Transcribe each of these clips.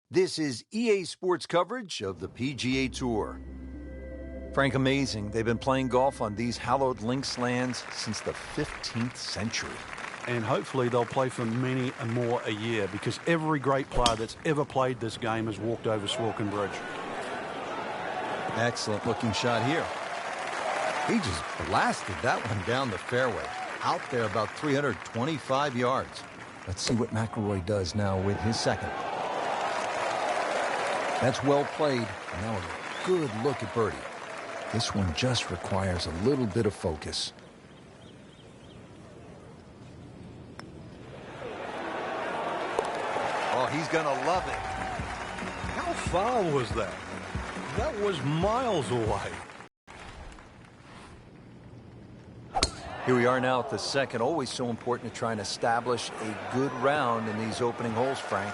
This is EA Sports coverage of the PGA Tour. Frank, amazing. They've been playing golf on these hallowed links lands since the 15th century. And hopefully they'll play for many and more a year, because every great player that's ever played this game has walked over Swilcan Bridge. Excellent looking shot here. He just blasted that one down the fairway. Out there about 325 yards. Let's see what McIlroy does now with his second. That's well played. And now a good look at birdie. This one just requires a little bit of focus. Oh, he's gonna love it. How far was that? That was miles away. Here we are now at the second. Always so important to try and establish a good round in these opening holes, Frank.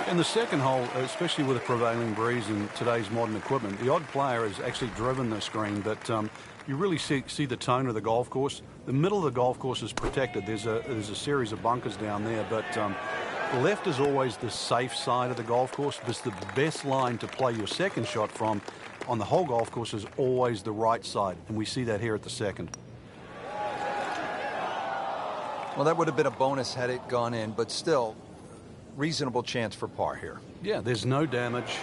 In the second hole, especially with a prevailing breeze and today's modern equipment, the odd player has actually driven the screen, but you really see the tone of the golf course. The middle of the golf course is protected. There's a series of bunkers down there, but left is always the safe side of the golf course. It's the best line to play your second shot from on the whole golf course is always the right side, and we see that here at the second. Well, that would have been a bonus had it gone in, but still, reasonable chance for par here. Yeah, there's no damage.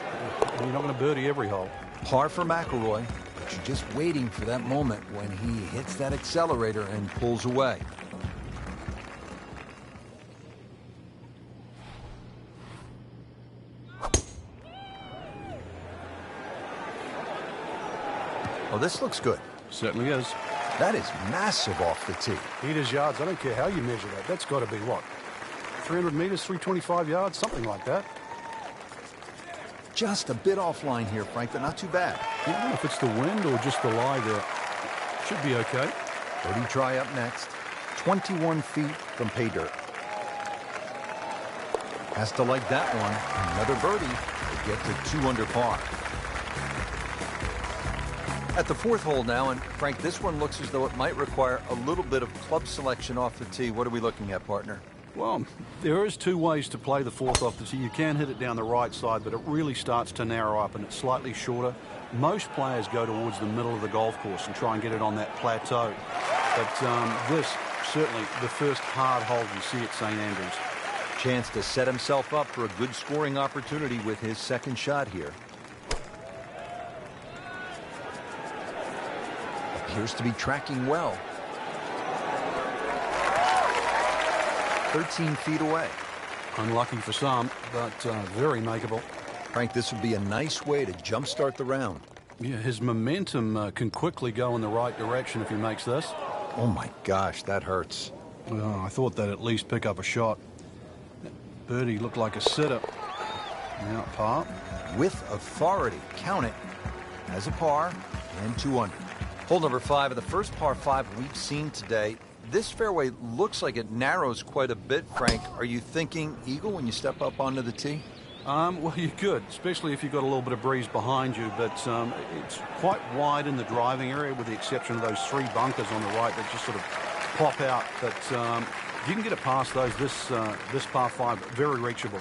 You're not going to birdie every hole. Par for McIlroy, but you're just waiting for that moment when he hits that accelerator and pulls away. Oh, this looks good. Certainly is. That is massive off the tee. Meters, yards, I don't care how you measure that. That's got to be what? 300 meters, 325 yards, something like that. Just a bit offline here, Frank, but not too bad. I don't know if it's the wind or just the lie there. Should be okay. Birdie try up next. 21 feet from pay dirt. Has to like that one. Another birdie to get to 2 under par. At the fourth hole now, and Frank, this one looks as though it might require a little bit of club selection off the tee. What are we looking at, partner? Well, there is two ways to play the fourth off the tee. You can hit it down the right side, but it really starts to narrow up and it's slightly shorter. Most players go towards the middle of the golf course and try and get it on that plateau. But this, certainly the first hard hole you see at St. Andrews. Chance to set himself up for a good scoring opportunity with his second shot here. Appears to be tracking well. 13 feet away. Unlucky for some, but very makeable. Frank, this would be a nice way to jumpstart the round. Yeah, his momentum can quickly go in the right direction if he makes this. Oh my gosh, that hurts. Oh, I thought they'd at least pick up a shot. That birdie looked like a sitter. Now par. With authority, count it as a par and 2 under. Hole number 5 of the first par 5 we've seen today. This fairway looks like it narrows quite a bit, Frank. Are you thinking eagle when you step up onto the tee? Well, you could, especially if you've got a little bit of breeze behind you, but it's quite wide in the driving area with the exception of those 3 bunkers on the right that just sort of pop out. But if you can get it past those, this par 5, very reachable.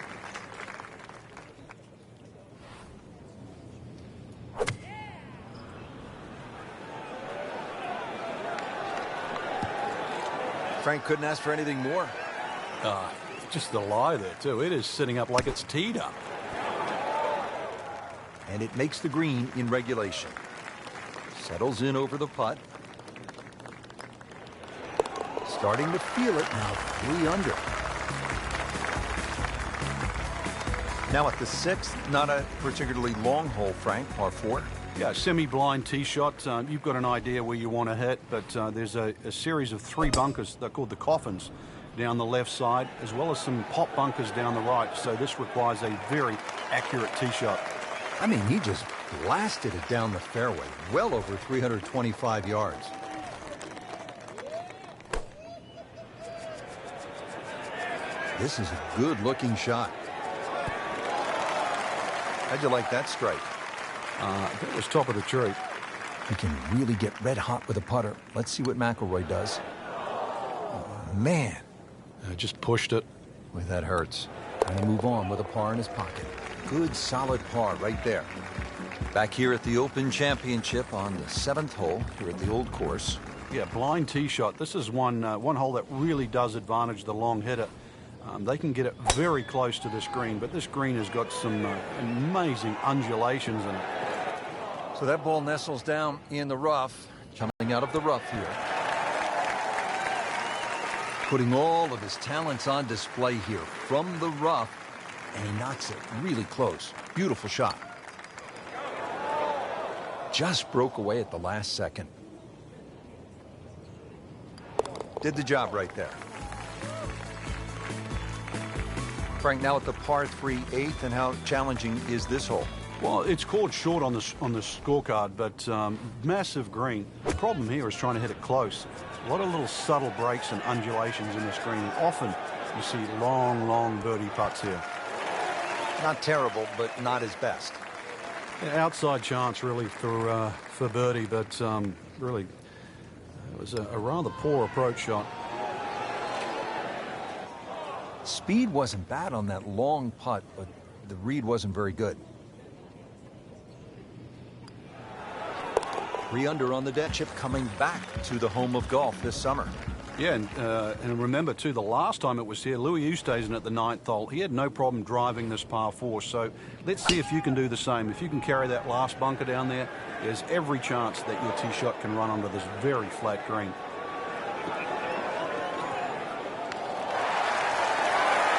Frank couldn't ask for anything more. Just the lie there, too. It is sitting up like it's teed up. And it makes the green in regulation. Settles in over the putt. Starting to feel it now, 3 under. Now at the 6th, not a particularly long hole, Frank, par 4. Yeah, semi-blind tee shot. You've got an idea where you want to hit, but there's a series of 3 bunkers. They're called the coffins down the left side, as well as some pop bunkers down the right. So this requires a very accurate tee shot. I mean, he just blasted it down the fairway, well over 325 yards. This is a good-looking shot. How'd you like that strike? That was top of the tree. He can really get red hot with a putter. Let's see what McIlroy does. Oh, man. Just pushed it. Boy, that hurts. Trying to move on with a par in his pocket. Good solid par right there. Back here at the Open Championship on the 7th hole here at the old course. Yeah, blind tee shot. This is one hole that really does advantage the long hitter. They can get it very close to this green, but this green has got some amazing undulations in it. So that ball nestles down in the rough, coming out of the rough here. Putting all of his talents on display here from the rough, and he knocks it really close. Beautiful shot. Just broke away at the last second. Did the job right there. Frank, now at the par 3 8th, and how challenging is this hole? Well, it's called short on the scorecard, but massive green. The problem here is trying to hit it close. A lot of little subtle breaks and undulations in this green. Often you see long birdie putts here. Not terrible, but not his best. Yeah, outside chance really for birdie, but really it was a rather poor approach shot. Speed wasn't bad on that long putt, but the read wasn't very good. 3 under on the dead chip, coming back to the home of golf this summer. Yeah, and remember too, the last time it was here, Louis Oosthuizen at the 9th hole, he had no problem driving this par 4. So let's see if you can do the same. If you can carry that last bunker down there, there's every chance that your tee shot can run onto this very flat green.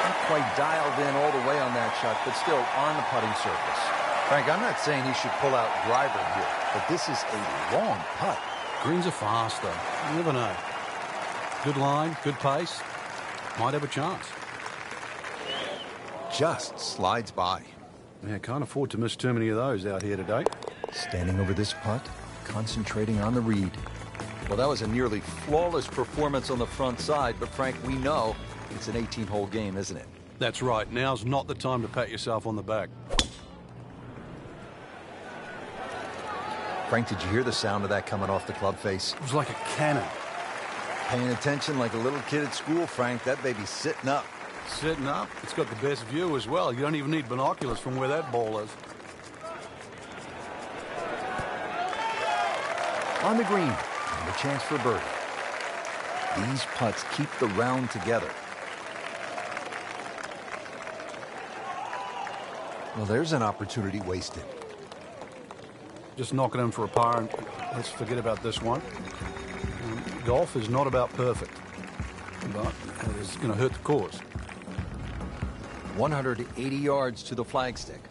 Not quite dialed in all the way on that shot, but still on the putting surface. Frank, I'm not saying he should pull out driver here, but this is a long putt. Greens are fast, though. You never know. Good line, good pace. Might have a chance. Just slides by. Yeah, can't afford to miss too many of those out here today. Standing over this putt, concentrating on the read. Well, that was a nearly flawless performance on the front side, but Frank, we know it's an 18-hole game, isn't it? That's right. Now's not the time to pat yourself on the back. Frank, did you hear the sound of that coming off the club face? It was like a cannon. Paying attention like a little kid at school, Frank. That baby's sitting up. Sitting up. It's got the best view as well. You don't even need binoculars from where that ball is. On the green, and a chance for birdie. These putts keep the round together. Well, there's an opportunity wasted. Just knock it in for a par, and let's forget about this one. Golf is not about perfect, but it is going to hurt the cause. 180 yards to the flagstick.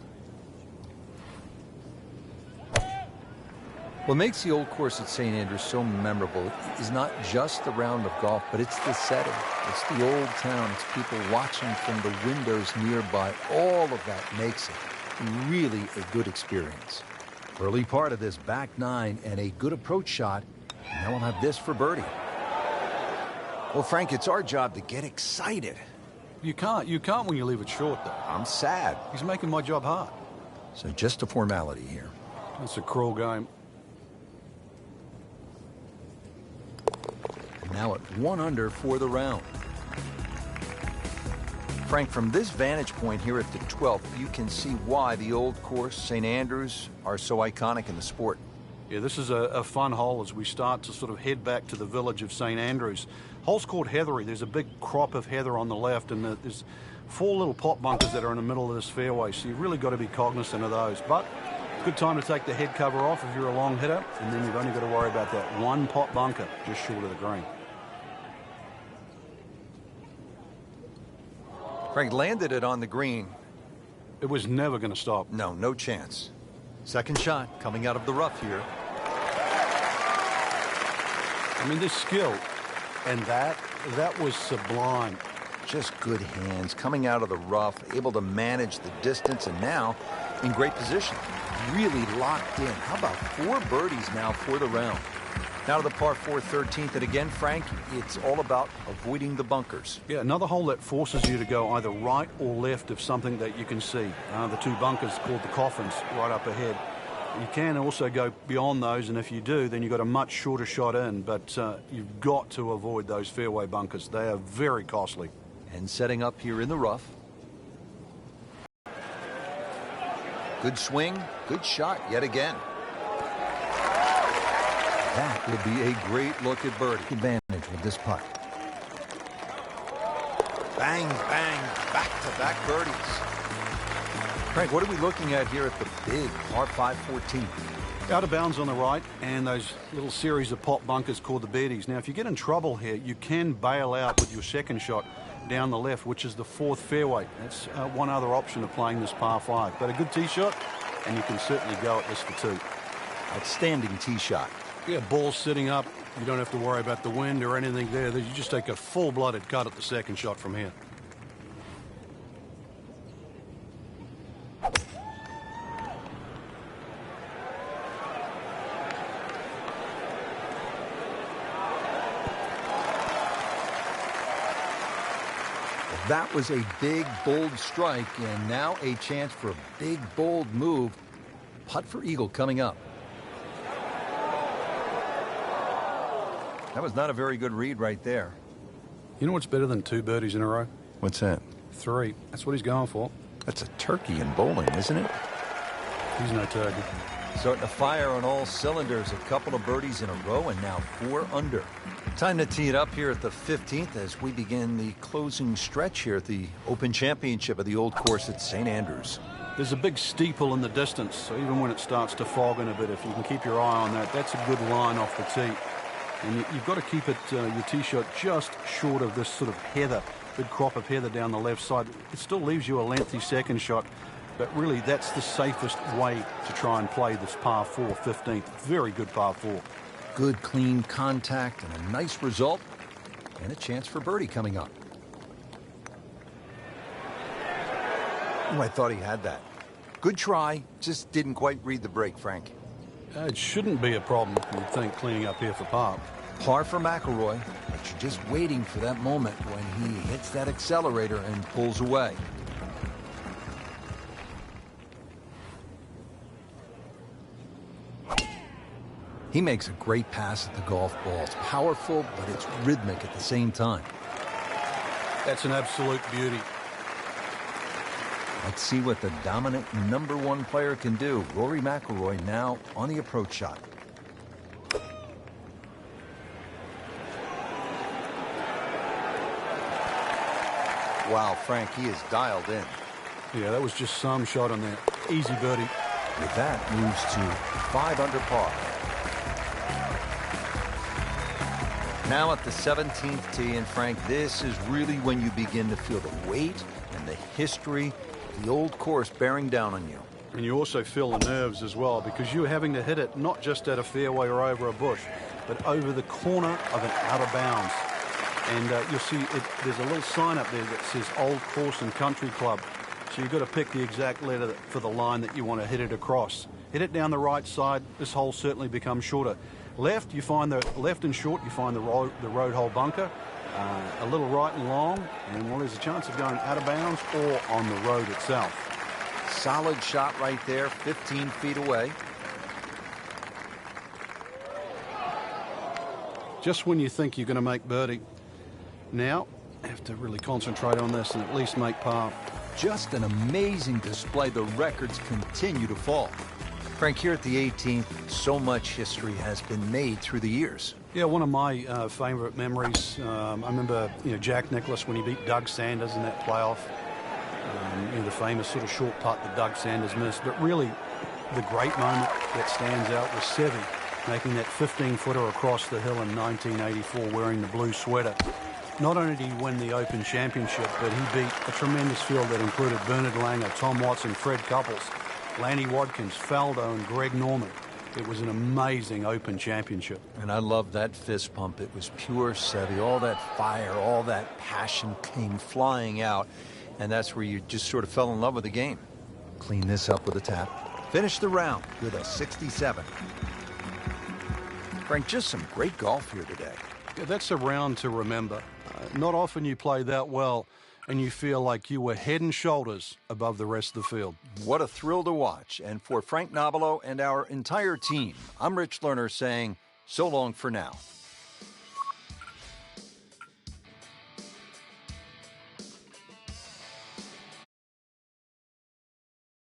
What makes the old course at St. Andrews so memorable is not just the round of golf, but it's the setting. It's the old town. It's people watching from the windows nearby. All of that makes it really a good experience. Early part of this back 9 and a good approach shot. And now we'll have this for birdie. Well, Frank, it's our job to get excited. You can't when you leave it short, though. I'm sad. He's making my job hard. So just a formality here. It's a cruel game. And now at 1 under for the round. Frank, from this vantage point here at the 12th, you can see why the old course, St. Andrews, are so iconic in the sport. Yeah, this is a fun hole as we start to sort of head back to the village of St. Andrews. Hole's called Heathery. There's a big crop of heather on the left, and there's 4 little pot bunkers that are in the middle of this fairway, so you've really got to be cognizant of those. But good time to take the head cover off if you're a long hitter, and then you've only got to worry about that one pot bunker just short of the green. Frank landed it on the green. It was never going to stop. No, no chance. Second shot coming out of the rough here. I mean, this skill, and that was sublime. Just good hands coming out of the rough, able to manage the distance, and now in great position. Really locked in. How about 4 birdies now for the round? Now to the par 4 13th, and again, Frank, it's all about avoiding the bunkers. Yeah, another hole that forces you to go either right or left of something that you can see. The 2 bunkers called the coffins right up ahead. You can also go beyond those, and if you do, then you've got a much shorter shot in, but you've got to avoid those fairway bunkers. They are very costly. And setting up here in the rough. Good swing, good shot yet again. That will be a great look at birdie. Advantage with this putt. Bang, bang, back-to-back birdies. Frank, what are we looking at here at the big par 5 14? Out of bounds on the right, and those little series of pop bunkers called the birdies. Now, if you get in trouble here, you can bail out with your second shot down the left, which is the 4th fairway. That's one other option of playing this par 5. But a good tee shot, and you can certainly go at this for 2. Outstanding tee shot. Yeah, ball sitting up. You don't have to worry about the wind or anything there. You just take a full-blooded cut at the second shot from here. That was a big, bold strike, and now a chance for a big, bold move. Putt for eagle coming up. That was not a very good read right there. You know what's better than 2 birdies in a row? What's that? 3. That's what he's going for. That's a turkey in bowling, isn't it? He's no turkey. Starting to fire on all cylinders. A couple of birdies in a row and now 4 under. Time to tee it up here at the 15th as we begin the closing stretch here at the Open Championship of the Old Course at St. Andrews. There's a big steeple in the distance, so even when it starts to fog in a bit, if you can keep your eye on that, that's a good line off the tee. And you've got to keep it, your tee shot just short of this sort of heather, big crop of heather down the left side. It still leaves you a lengthy second shot, but really that's the safest way to try and play this par 4 15th. Very good par 4. Good, clean contact and a nice result, and a chance for birdie coming up. Oh, I thought he had that. Good try, just didn't quite read the break, Frank. It shouldn't be a problem, you'd think, cleaning up here for par. Par for McIlroy, but you're just waiting for that moment when he hits that accelerator and pulls away. He makes a great pass at the golf ball. It's powerful, but it's rhythmic at the same time. That's an absolute beauty. Let's see what the dominant #1 player can do. Rory McIlroy now on the approach shot. Wow, Frank, he is dialed in. Yeah, that was just some shot on there. Easy birdie. With that, moves to 5 under par. Now at the 17th tee, and Frank, this is really when you begin to feel the weight and the history of the Old Course bearing down on you. And you also feel the nerves as well, because you're having to hit it not just at a fairway or over a bush, but over the corner of an out of bounds. And you'll see there's a little sign up there that says Old Course and Country Club. So you've got to pick the exact letter for the line that you want to hit it across. Hit it down the right side. This hole certainly becomes shorter. Left, you find the left and short. You find the road hole bunker. A little right and long, and well, there's a chance of going out of bounds or on the road itself. Solid shot right there, 15 feet away. Just when you think you're going to make birdie, now have to really concentrate on this and at least make par. Just an amazing display. The records continue to fall. Frank, here at the 18th, so much history has been made through the years. Yeah, one of my favorite memories, I remember Jack Nicklaus when he beat Doug Sanders in that playoff. The famous sort of short putt that Doug Sanders missed. But really, the great moment that stands out was Seve making that 15-footer across the hill in 1984 wearing the blue sweater. Not only did he win the Open Championship, but he beat a tremendous field that included Bernard Langer, Tom Watson, Fred Couples, Lanny Wadkins, Faldo, and Greg Norman. It was an amazing Open Championship. And I love that fist pump. It was pure Seve. All that fire, all that passion came flying out. And that's where you just sort of fell in love with the game. Clean this up with a tap. Finish the round with a 67. Frank, just some great golf here today. Yeah, that's a round to remember. Not often you play that well and you feel like you were head and shoulders above the rest of the field. What a thrill to watch. And for Frank Nobilo and our entire team, I'm Rich Lerner saying so long for now.